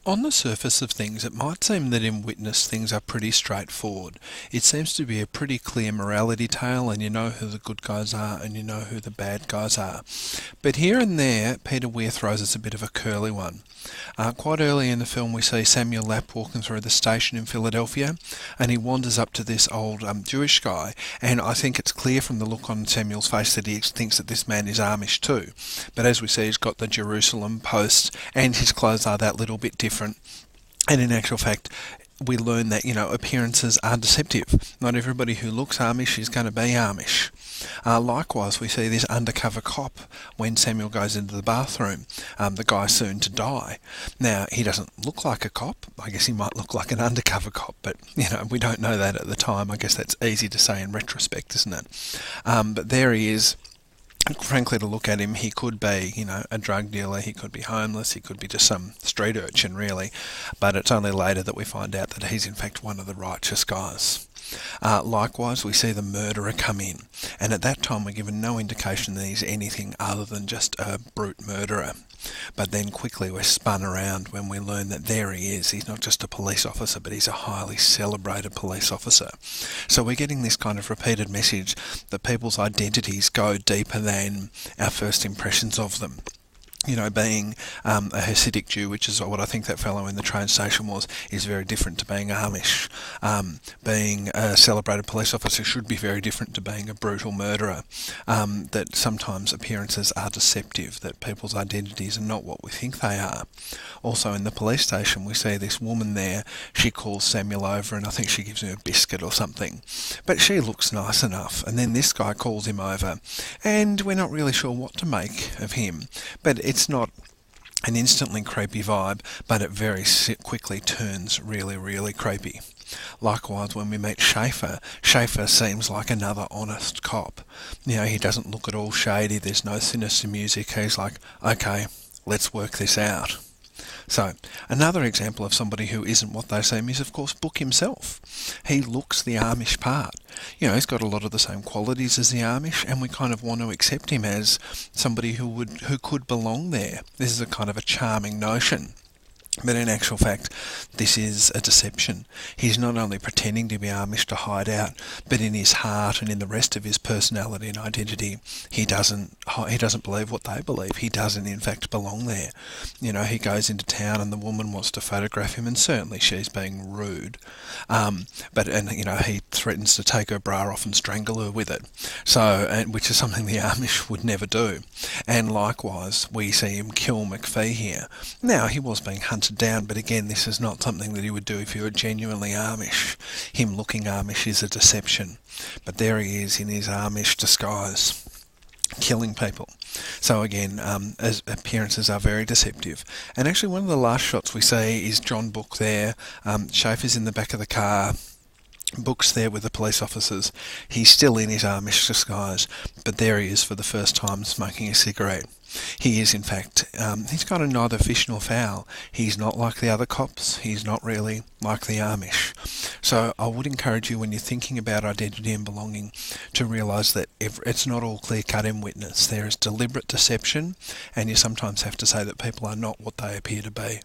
On the surface of things, it might seem that in Witness things are pretty straightforward. It seems to be a pretty clear morality tale, and you know who the good guys are and you know who the bad guys are. But here and there, Peter Weir throws us a bit of a curly one. Quite early in the film, we see Samuel Lapp walking through the station in Philadelphia, and he wanders up to this old Jewish guy, and I think it's clear from the look on Samuel's face that he thinks that this man is Amish too. But as we see, he's got the Jerusalem Post, and his clothes are that little bit different. And in actual fact, we learn that, appearances are deceptive. Not everybody who looks Amish is going to be Amish. Likewise, we see this undercover cop when Samuel goes into the bathroom, the guy soon to die. Now, he doesn't look like a cop. I guess he might look like an undercover cop, but, we don't know that at the time. I guess that's easy to say in retrospect, isn't it? But there he is. Frankly, to look at him, he could be, a drug dealer, he could be homeless, he could be just some street urchin, really. But it's only later that we find out that he's in fact one of the righteous guys. Likewise, we see the murderer come in, and at that time we're given no indication that he's anything other than just a brute murderer. But then quickly we're spun around when we learn that there he is. He's not just a police officer, but he's a highly celebrated police officer. So we're getting this kind of repeated message that people's identities go deeper than our first impressions of them. Being a Hasidic Jew, which is what I think that fellow in the train station was, is very different to being Amish. Being a celebrated police officer should be very different to being a brutal murderer. That sometimes appearances are deceptive, that people's identities are not what we think they are. Also in the police station, we see this woman there. She calls Samuel over, and I think she gives him a biscuit or something. But she looks nice enough, and then this guy calls him over, and we're not really sure what to make of him. But it's not an instantly creepy vibe, but it very quickly turns really, really creepy. Likewise, when we meet Schaefer, Schaefer seems like another honest cop. He doesn't look at all shady, there's no sinister music, he's like, okay, let's work this out. So, another example of somebody who isn't what they seem is, of course, Book himself. He looks the Amish part. He's got a lot of the same qualities as the Amish, and we kind of want to accept him as somebody who could belong there. This is a kind of a charming notion. But in actual fact, this is a deception. He's not only pretending to be Amish to hide out, but in his heart and in the rest of his personality and identity, he doesn't believe what they believe. He doesn't, in fact, belong there. He goes into town and the woman wants to photograph him, and certainly she's being rude. He threatens to take her bra off and strangle her with it. Which is something the Amish would never do. And likewise, we see him kill McPhee here. Now, he was being hunted down, but again, this is not something that he would do if you were genuinely Amish. Him looking Amish is a deception. But there he is in his Amish disguise, killing people. So again, as appearances are very deceptive. And actually one of the last shots we see is John Book there. Schaefer's in the back of the car. Book's there with the police officers. He's still in his Amish disguise, but there he is for the first time smoking a cigarette. He is, in fact, he's kind of neither fish nor fowl. He's not like the other cops. He's not really like the Amish. So I would encourage you, when you're thinking about identity and belonging, to realise that it's not all clear-cut in Witness. There is deliberate deception, and you sometimes have to say that people are not what they appear to be.